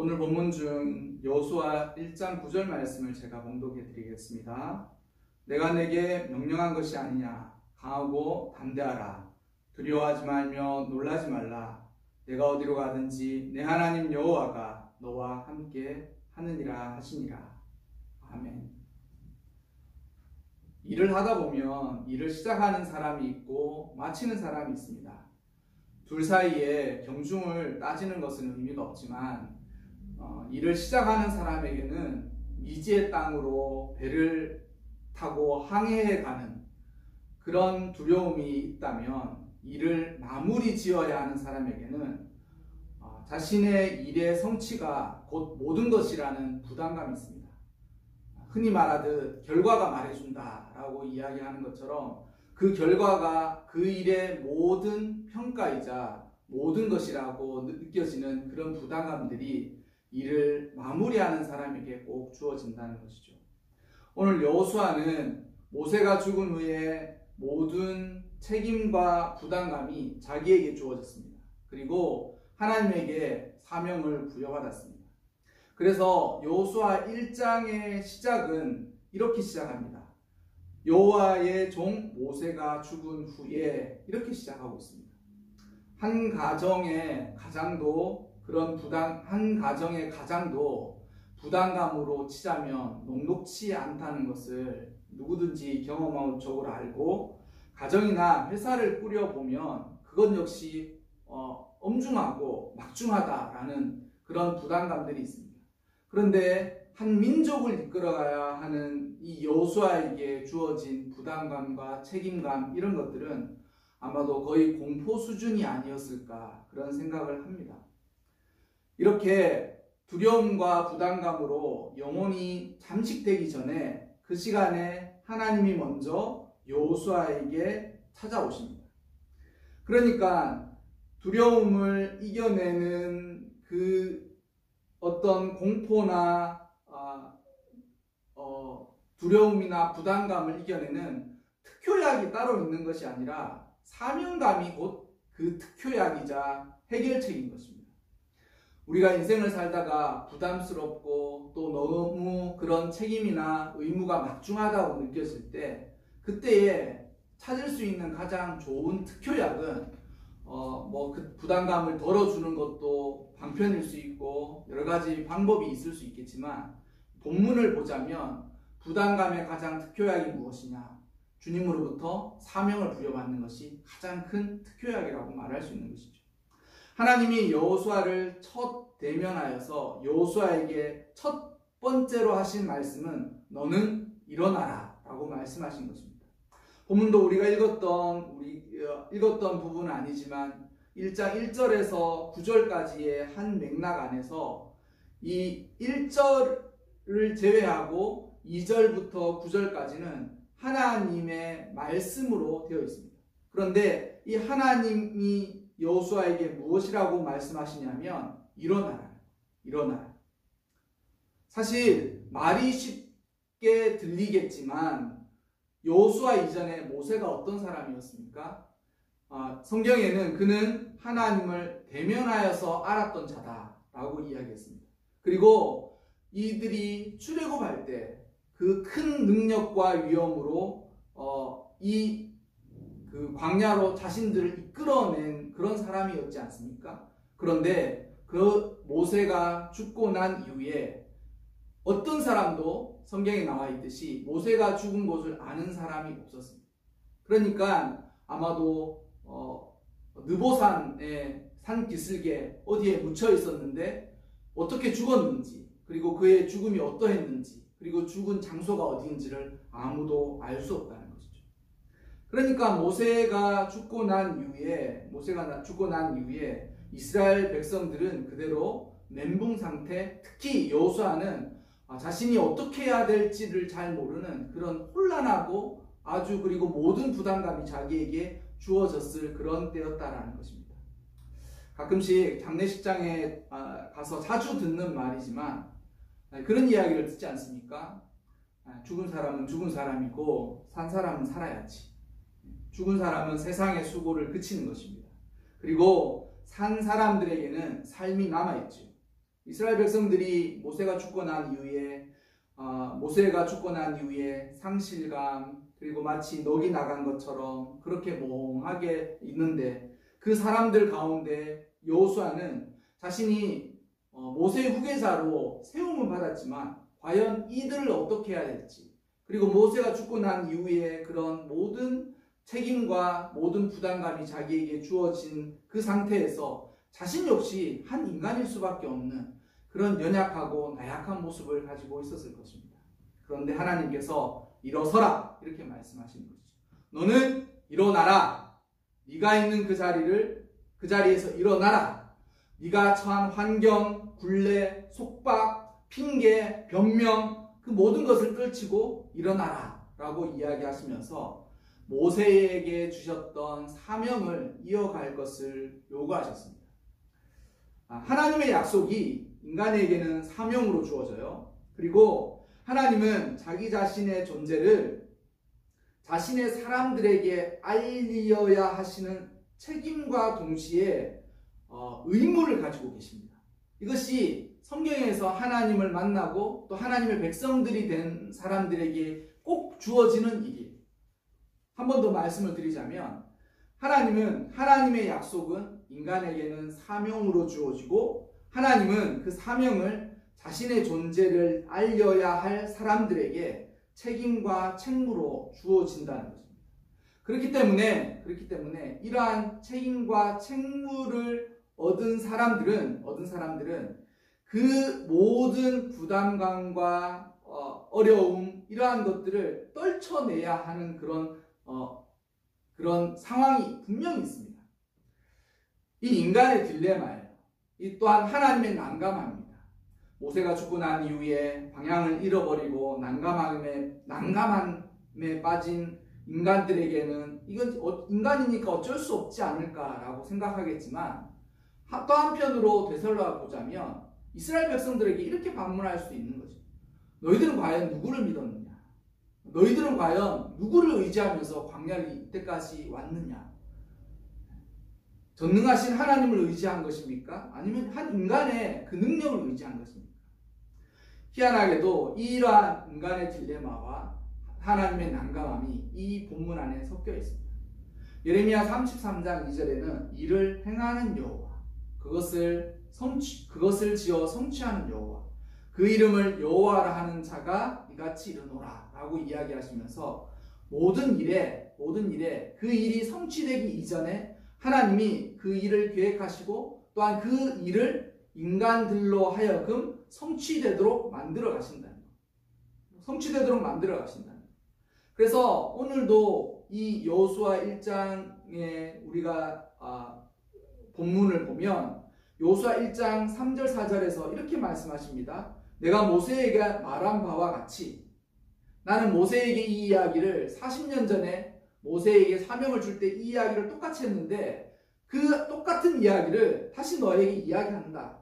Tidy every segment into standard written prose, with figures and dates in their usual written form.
오늘 본문 중 여호수아 1장 9절 말씀을 제가 봉독해 드리겠습니다. 내가 내게 명령한 것이 아니냐. 강하고 담대하라. 두려워하지 말며 놀라지 말라. 내가 어디로 가든지 내 하나님 여호와가 너와 함께 하느니라 하시니라. 아멘. 일을 하다 보면 일을 시작하는 사람이 있고 마치는 사람이 있습니다. 둘 사이에 경중을 따지는 것은 의미가 없지만 일을 시작하는 사람에게는 미지의 땅으로 배를 타고 항해해 가는 그런 두려움이 있다면, 일을 마무리 지어야 하는 사람에게는 자신의 일의 성취가 곧 모든 것이라는 부담감이 있습니다. 흔히 말하듯 결과가 말해준다 라고 이야기하는 것처럼 그 결과가 그 일의 모든 평가이자 모든 것이라고 느껴지는 그런 부담감들이 일을 마무리하는 사람에게 꼭 주어진다는 것이죠. 오늘 여호수아는 모세가 죽은 후에 모든 책임과 부담감이 자기에게 주어졌습니다. 그리고 하나님에게 사명을 부여받았습니다. 그래서 여호수아 1장의 시작은 이렇게 시작합니다. 여호와의 종 모세가 죽은 후에, 이렇게 시작하고 있습니다. 한 가정의 가장도 부담감으로 치자면 녹록치 않다는 것을 누구든지 경험적으로 알고, 가정이나 회사를 꾸려보면 그것 역시 엄중하고 막중하다라는 그런 부담감들이 있습니다. 그런데 한 민족을 이끌어가야 하는 이 여호수아에게 주어진 부담감과 책임감, 이런 것들은 아마도 거의 공포 수준이 아니었을까, 그런 생각을 합니다. 이렇게 두려움과 부담감으로 영혼이 잠식되기 전에 그 시간에 하나님이 먼저 여호수아에게 찾아오십니다. 그러니까 두려움을 이겨내는 그 어떤 공포나 두려움이나 부담감을 이겨내는 특효약이 따로 있는 것이 아니라 사명감이 곧 그 특효약이자 해결책인 것입니다. 우리가 인생을 살다가 부담스럽고 또 너무 그런 책임이나 의무가 막중하다고 느꼈을 때, 그때에 찾을 수 있는 가장 좋은 특효약은 그 부담감을 덜어주는 것도 방편일 수 있고 여러 가지 방법이 있을 수 있겠지만, 본문을 보자면 부담감의 가장 특효약이 무엇이냐? 주님으로부터 사명을 부여받는 것이 가장 큰 특효약이라고 말할 수 있는 것이죠. 하나님이 여호수아를 첫 대면하여서 여호수아에게 첫 번째로 하신 말씀은 너는 일어나라 라고 말씀하신 것입니다. 본문도 우리가 읽었던 부분은 아니지만 1장 1절에서 9절까지의 한 맥락 안에서 이 1절을 제외하고 2절부터 9절까지는 하나님의 말씀으로 되어 있습니다. 그런데 이 하나님이 여호수아에게 무엇이라고 말씀하시냐면 일어나라. 사실 말이 쉽게 들리겠지만 여호수아 이전에 모세가 어떤 사람이었습니까? 성경에는 그는 하나님을 대면하여서 알았던 자다라고 이야기했습니다. 그리고 이들이 출애굽할 때 그 큰 능력과 위엄으로 그 광야로 자신들을 이끌어낸 그런 사람이었지 않습니까? 그런데 그 모세가 죽고 난 이후에 어떤 사람도 성경에 나와 있듯이 모세가 죽은 것을 아는 사람이 없었습니다. 그러니까 아마도 느보산의 산 기슭에 어디에 묻혀 있었는데 어떻게 죽었는지, 그리고 그의 죽음이 어떠했는지, 그리고 죽은 장소가 어디인지를 아무도 알 수 없다는 것이죠. 그러니까 모세가 죽고 난 이후에 이스라엘 백성들은 그대로 멘붕 상태, 특히 여호수아는 자신이 어떻게 해야 될지를 잘 모르는 그런 혼란하고 그리고 모든 부담감이 자기에게 주어졌을 그런 때였다라는 것입니다. 가끔씩 장례식장에 가서 자주 듣는 말이지만 그런 이야기를 듣지 않습니까? 죽은 사람은 죽은 사람이고 산 사람은 살아야지. 죽은 사람은 세상의 수고를 그치는 것입니다. 그리고 산 사람들에게는 삶이 남아있죠. 이스라엘 백성들이 모세가 죽고 난 이후에 상실감, 그리고 마치 넋이 나간 것처럼 그렇게 멍하게 있는데, 그 사람들 가운데 여호수아는 자신이 모세의 후계자로 세움을 받았지만 과연 이들을 어떻게 해야 될지, 그리고 모세가 죽고 난 이후에 그런 모든 책임과 모든 부담감이 자기에게 주어진 그 상태에서 자신 역시 한 인간일 수밖에 없는 그런 연약하고 나약한 모습을 가지고 있었을 것입니다. 그런데 하나님께서 일어서라 이렇게 말씀하시는 것이죠. 너는 일어나라. 네가 있는 그 자리에서 일어나라. 네가 처한 환경, 굴레, 속박, 핑계, 변명, 그 모든 것을 떨치고 일어나라 라고 이야기하시면서 모세에게 주셨던 사명을 이어갈 것을 요구하셨습니다. 하나님의 약속이 인간에게는 사명으로 주어져요. 그리고 하나님은 자기 자신의 존재를 자신의 사람들에게 알려야 하시는 책임과 동시에 의무를 가지고 계십니다. 이것이 성경에서 하나님을 만나고 또 하나님의 백성들이 된 사람들에게 꼭 주어지는 일이에요. 한 번 더 말씀을 드리자면, 하나님은, 하나님의 약속은 인간에게는 사명으로 주어지고, 하나님은 그 사명을 자신의 존재를 알려야 할 사람들에게 책임과 책무로 주어진다는 것입니다. 그렇기 때문에 이러한 책임과 책무를 얻은 사람들은 그 모든 부담감과 어려움, 이러한 것들을 떨쳐내야 하는 그런 상황이 분명히 있습니다. 이 인간의 딜레마예요. 이 또한 하나님의 난감함입니다. 모세가 죽고 난 이후에 방향을 잃어버리고 난감함에 빠진 인간들에게는 이건 인간이니까 어쩔 수 없지 않을까라고 생각하겠지만, 또 한편으로 되살려 보자면 이스라엘 백성들에게 이렇게 반문할 수 있는 거죠. 너희들은 과연 누구를 믿었느냐? 너희들은 과연 누구를 의지하면서 광야를 이때까지 왔느냐? 전능하신 하나님을 의지한 것입니까? 아니면 한 인간의 그 능력을 의지한 것입니까? 희한하게도 이러한 인간의 딜레마와 하나님의 난감함이 이 본문 안에 섞여 있습니다. 예레미야 33장 2절에는 이를 행하는 여호와, 그것을 지어 성취하는 여호와, 그 이름을 여호와라 하는 자가 이같이 이르노라 라고 이야기하시면서 모든 일에 그 일이 성취되기 이전에 하나님이 그 일을 계획하시고 또한 그 일을 인간들로 하여금 성취되도록 만들어 가신다는 거예요. 그래서 오늘도 이 여호수아 1장에 우리가 본문을 보면 여호수아 1장 3절 4절에서 이렇게 말씀하십니다. 내가 모세에게 말한 바와 같이, 나는 모세에게 이 이야기를 40년 전에 모세에게 사명을 줄 때 이 이야기를 똑같이 했는데 그 똑같은 이야기를 다시 너에게 이야기한다.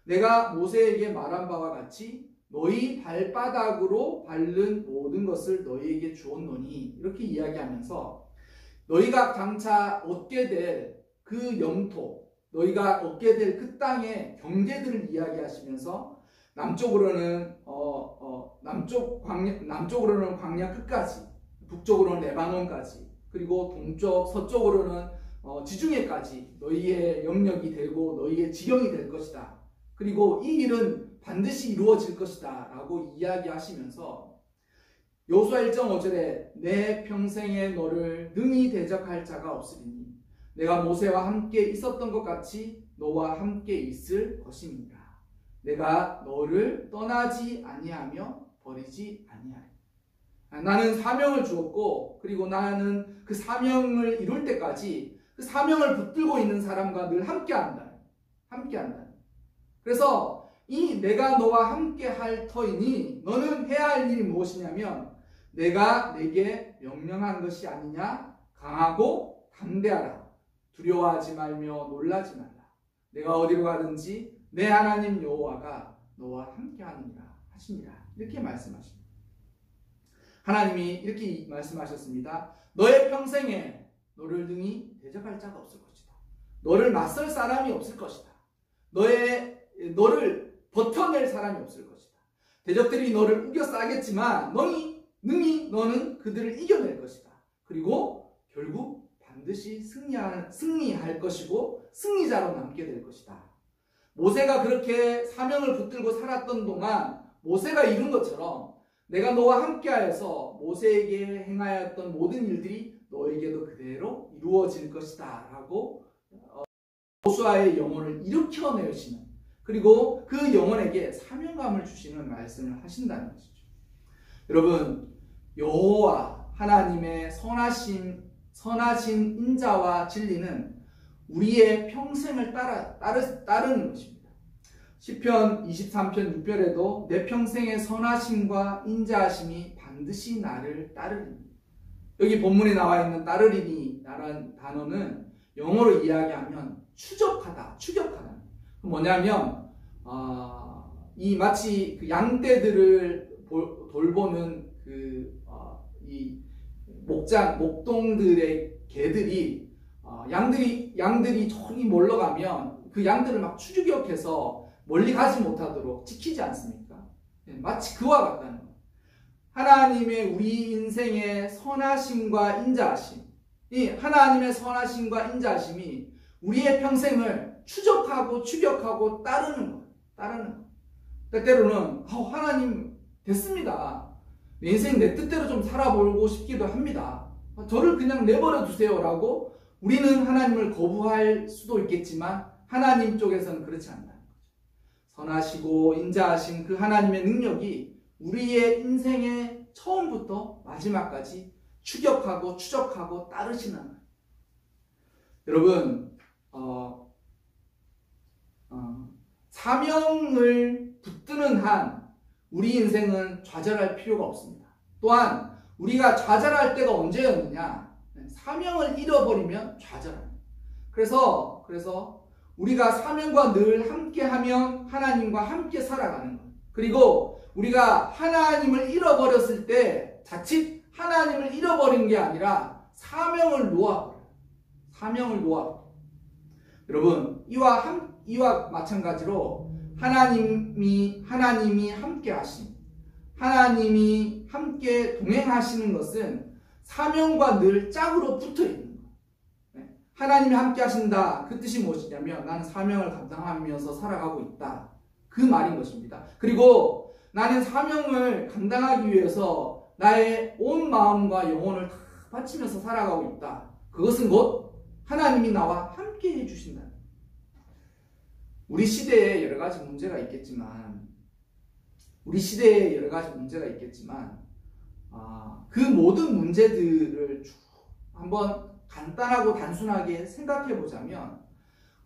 내가 모세에게 말한 바와 같이 너희 발바닥으로 밟는 모든 것을 너희에게 주었노니, 이렇게 이야기하면서 너희가 장차 얻게 될 그 영토, 너희가 얻게 될 그 땅의 경계들을 이야기하시면서 남쪽으로는 광야 끝까지, 북쪽으로는 레바논까지, 그리고 동쪽 서쪽으로는 지중해까지 너희의 영역이 되고 너희의 지경이 될 것이다. 그리고 이 일은 반드시 이루어질 것이다 라고 이야기하시면서 여호수아 1장 5절에 내 평생에 너를 능히 대적할 자가 없으리니 내가 모세와 함께 있었던 것 같이 너와 함께 있을 것입니다. 내가 너를 떠나지 아니하며 버리지 아니하리. 나는 사명을 주었고, 그리고 나는 그 사명을 이룰 때까지 그 사명을 붙들고 있는 사람과 늘 함께한다. 그래서 이 내가 너와 함께 할 터이니 너는 해야 할 일이 무엇이냐면 내가 내게 명령한 것이 아니냐. 강하고 담대하라. 두려워하지 말며 놀라지 말라. 내가 어디로 가든지 내 하나님 여호와가 너와 함께하느니라 하시니라. 이렇게 말씀하십니다. 하나님이 이렇게 말씀하셨습니다. 너의 평생에 너를 능히 대적할 자가 없을 것이다. 너를 맞설 사람이 없을 것이다. 너를 버텨낼 사람이 없을 것이다. 대적들이 너를 우겨싸겠지만 능히 너는 그들을 이겨낼 것이다. 그리고 결국 반드시 승리할 것이고 승리자로 남게 될 것이다. 모세가 그렇게 사명을 붙들고 살았던 동안 모세가 이룬 것처럼 내가 너와 함께하여서 모세에게 행하였던 모든 일들이 너에게도 그대로 이루어질 것이다 라고 여호수아의 영혼을 일으켜내시는, 그리고 그 영혼에게 사명감을 주시는 말씀을 하신다는 것이죠. 여러분, 여호와 하나님의 선하신 인자와 진리는 우리의 평생을 따르는 것입니다. 시편 23편 6절에도 내 평생의 선하심과 인자하심이 반드시 나를 따르리니, 여기 본문에 나와 있는 따르리니라는 단어는 영어로 이야기하면 추격하다. 뭐냐면 이 마치 그 양떼들을 돌보는 이 목동들의 개들이 양들이 저기 몰러가면 그 양들을 막 추격해서 멀리 가지 못하도록 지키지 않습니까? 마치 그와 같다는 거예요. 하나님의 우리 인생의 선하심과 인자하심, 이 하나님의 선하심과 인자하심이 우리의 평생을 추격하고 따르는 거예요. 때때로는 하나님 됐습니다. 내 인생 내 뜻대로 좀 살아보고 싶기도 합니다. 저를 그냥 내버려 두세요라고 우리는 하나님을 거부할 수도 있겠지만 하나님 쪽에서는 그렇지 않다는 거죠. 선하시고 인자하신 그 하나님의 능력이 우리의 인생의 처음부터 마지막까지 추적하고 따르시는 거예요. 여러분, 사명을 붙드는 한 우리 인생은 좌절할 필요가 없습니다. 또한 우리가 좌절할 때가 언제였느냐? 사명을 잃어버리면 좌절합니다. 그래서 우리가 사명과 늘 함께하면 하나님과 함께 살아가는 것. 그리고 우리가 하나님을 잃어버렸을 때 자칫 하나님을 잃어버린 게 아니라 사명을 놓아버려요. 여러분, 이와 마찬가지로 하나님이 함께 하심, 하나님이 함께 동행하시는 것은 사명과 늘 짝으로 붙어 있는 거예요. 하나님이 함께 하신다. 그 뜻이 무엇이냐면 나는 사명을 감당하면서 살아가고 있다. 그 말인 것입니다. 그리고 나는 사명을 감당하기 위해서 나의 온 마음과 영혼을 다 바치면서 살아가고 있다. 그것은 곧 하나님이 나와 함께 해주신다. 우리 시대에 여러 가지 문제가 있겠지만 그 모든 문제들을 한번 간단하고 단순하게 생각해 보자면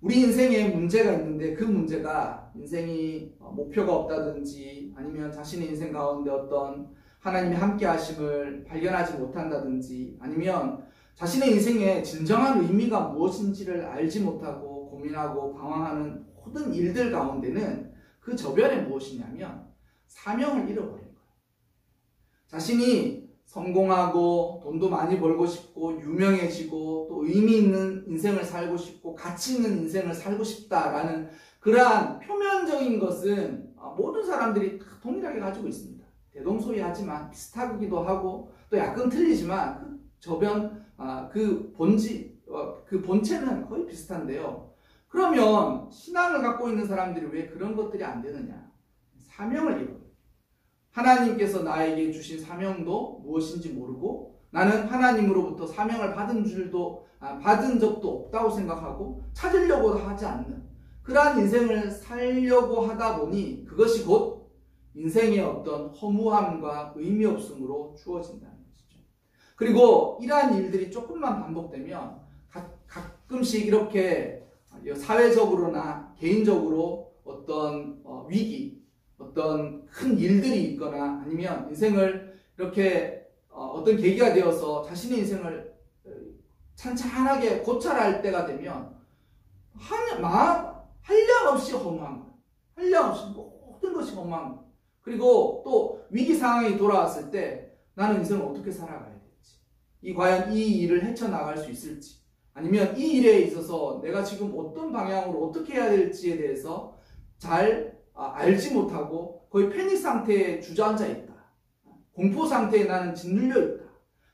우리 인생에 문제가 있는데 그 문제가 인생이 목표가 없다든지 아니면 자신의 인생 가운데 어떤 하나님의 함께 하심을 발견하지 못한다든지 아니면 자신의 인생의 진정한 의미가 무엇인지를 알지 못하고 고민하고 방황하는 모든 일들 가운데는 그 저변에 무엇이냐면 사명을 잃어버린 거예요. 자신이 성공하고 돈도 많이 벌고 싶고 유명해지고 또 의미 있는 인생을 살고 싶고 가치 있는 인생을 살고 싶다라는 그러한 표면적인 것은 모든 사람들이 다 동일하게 가지고 있습니다. 대동소이하지만 비슷하기도 하고 또 약간 틀리지만 그 저변, 그 본체는 거의 비슷한데요. 그러면 신앙을 갖고 있는 사람들이 왜 그런 것들이 안 되느냐? 사명을 잃어요. 하나님께서 나에게 주신 사명도 무엇인지 모르고 나는 하나님으로부터 사명을 받은 적도 없다고 생각하고 찾으려고 하지 않는 그러한 인생을 살려고 하다 보니 그것이 곧 인생의 어떤 허무함과 의미 없음으로 주어진다는 것이죠. 그리고 이러한 일들이 조금만 반복되면 가끔씩 이렇게 사회적으로나 개인적으로 어떤 위기, 어떤 큰 일들이 있거나 아니면 인생을 이렇게 어떤 계기가 되어서 자신의 인생을 찬찬하게 고찰할 때가 되면 한량없이 허무한 거예요. 한량없이 모든 것이 허무한 거예요. 그리고 또 위기 상황이 돌아왔을 때 나는 인생을 어떻게 살아가야 될지, 과연 이 일을 헤쳐나갈 수 있을지, 아니면 이 일에 있어서 내가 지금 어떤 방향으로 어떻게 해야 될지에 대해서 잘 알지 못하고 거의 패닉 상태에 주저앉아 있다. 공포 상태에 나는 짓눌려 있다.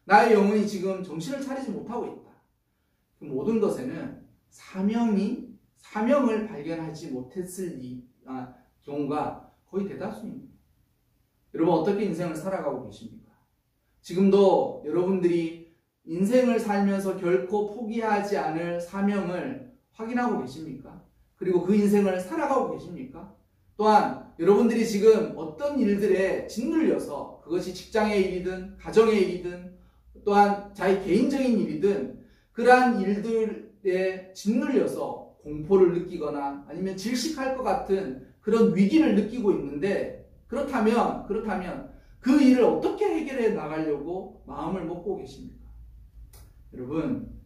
나의 영혼이 지금 정신을 차리지 못하고 있다. 그 모든 것에는 사명을 발견하지 못했을 경우가 거의 대다수입니다. 여러분 어떻게 인생을 살아가고 계십니까? 지금도 여러분들이 인생을 살면서 결코 포기하지 않을 사명을 확인하고 계십니까? 그리고 그 인생을 살아가고 계십니까? 또한 여러분들이 지금 어떤 일들에 짓눌려서 그것이 직장의 일이든 가정의 일이든 또한 자기 개인적인 일이든 그러한 일들에 짓눌려서 공포를 느끼거나 아니면 질식할 것 같은 그런 위기를 느끼고 있는데 그렇다면 그 일을 어떻게 해결해 나가려고 마음을 먹고 계십니까? 여러분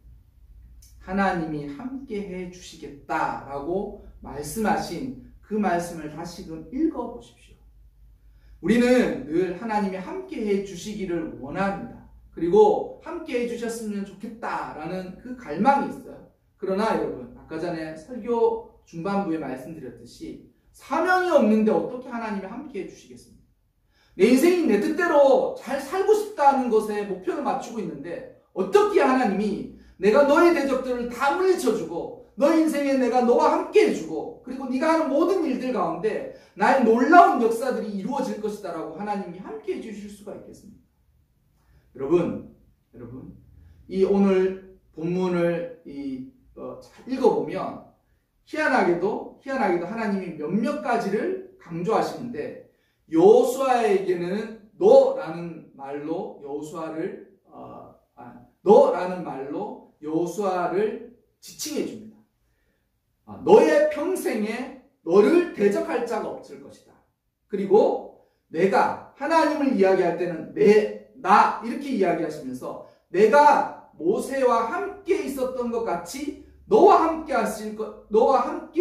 하나님이 함께 해 주시겠다라고 말씀하신 그 말씀을 다시금 읽어보십시오. 우리는 늘 하나님이 함께 해 주시기를 원합니다. 그리고 함께 해 주셨으면 좋겠다라는 그 갈망이 있어요. 그러나 여러분 아까 전에 설교 중반부에 말씀드렸듯이 사명이 없는데 어떻게 하나님이 함께 해 주시겠습니까? 내 인생이 내 뜻대로 잘 살고 싶다는 것에 목표를 맞추고 있는데 어떻게 하나님이 내가 너의 대적들을 다 물리쳐주고 너의 인생에 내가 너와 함께 해주고 그리고 네가 하는 모든 일들 가운데 나의 놀라운 역사들이 이루어질 것이다 라고 하나님이 함께 해주실 수가 있겠습니까? 여러분 이 오늘 본문을 잘 읽어보면 희한하게도 하나님이 몇몇 가지를 강조하시는데 여호수아에게는 너라는 말로 여호수아를 지칭해 줍니다. 너의 평생에 너를 대적할 자가 없을 것이다. 그리고 내가 하나님을 이야기할 때는 나 이렇게 이야기하시면서 내가 모세와 함께 있었던 것 같이 너와 함께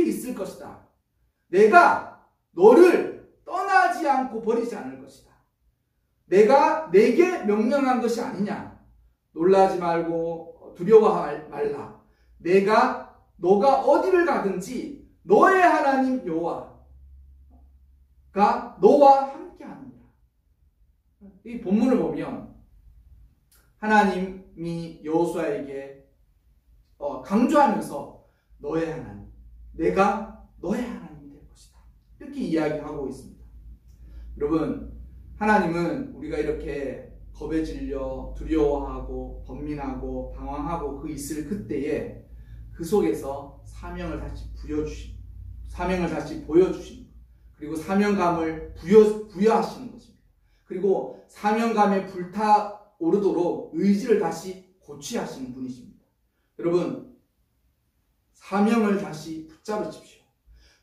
있을 것이다. 내가 너를 떠나지 않고 버리지 않을 것이다. 내가 내게 명령한 것이 아니냐. 놀라지 말고 두려워하지 말라. 너가 어디를 가든지 너의 하나님 여호와가 너와 함께하느니라. 이 본문을 보면 하나님이 여호수아에게 강조하면서 너의 하나님, 내가 너의 하나님이 될 것이다. 이렇게 이야기하고 있습니다. 여러분, 하나님은 우리가 이렇게 겁에 질려 두려워하고 번민하고 방황하고 있을 그때에 그 속에서 사명을 다시 보여주시는 것, 그리고 사명감을 부여하시는 것입니다. 그리고 사명감에 불타오르도록 의지를 다시 고취하시는 분이십니다. 여러분, 사명을 다시 붙잡으십시오.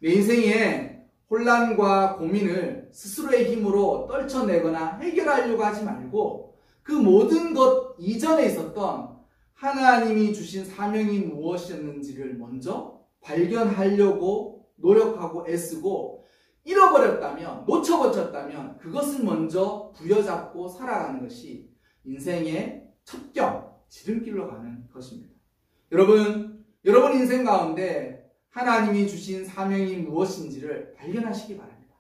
내 인생에 혼란과 고민을 스스로의 힘으로 떨쳐내거나 해결하려고 하지 말고 그 모든 것 이전에 있었던 하나님이 주신 사명이 무엇이었는지를 먼저 발견하려고 노력하고 애쓰고 잃어버렸다면, 놓쳐버렸다면 그것을 먼저 부여잡고 살아가는 것이 인생의 첫 지름길로 가는 것입니다. 여러분 인생 가운데 하나님이 주신 사명이 무엇인지를 발견하시기 바랍니다.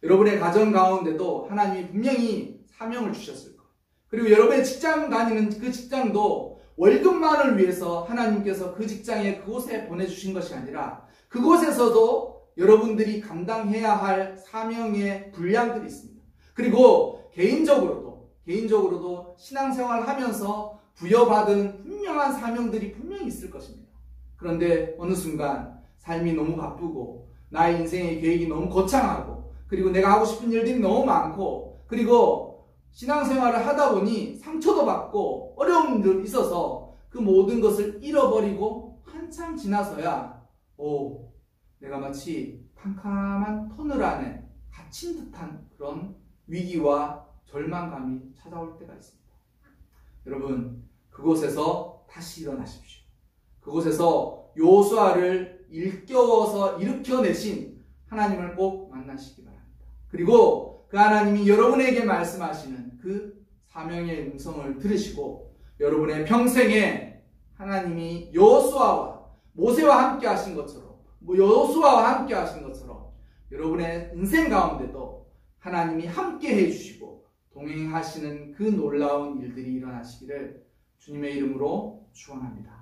여러분의 가정 가운데도 하나님이 분명히 사명을 주셨을 거예요. 그리고 여러분의 직장 다니는 그 직장도 월급만을 위해서 하나님께서 그 직장에 그곳에 보내주신 것이 아니라 그곳에서도 여러분들이 감당해야 할 사명의 분량들이 있습니다. 그리고 개인적으로도 신앙생활을 하면서 부여받은 분명한 사명들이 분명히 있을 것입니다. 그런데 어느 순간 삶이 너무 바쁘고 나의 인생의 계획이 너무 거창하고 그리고 내가 하고 싶은 일들이 너무 많고 그리고 신앙생활을 하다 보니 상처도 받고 어려움들이 있어서 그 모든 것을 잃어버리고 한참 지나서야 내가 마치 캄캄한 터널 안에 갇힌 듯한 그런 위기와 절망감이 찾아올 때가 있습니다. 여러분, 그곳에서 다시 일어나십시오. 그곳에서 여호수아를 일으켜내신 하나님을 꼭 만나시기 바랍니다. 그리고 그 하나님이 여러분에게 말씀하시는 그 사명의 음성을 들으시고 여러분의 평생에 하나님이 여호수아와 모세와 함께 하신 것처럼 여러분의 인생 가운데도 하나님이 함께 해주시고 동행하시는 그 놀라운 일들이 일어나시기를 주님의 이름으로 축원합니다.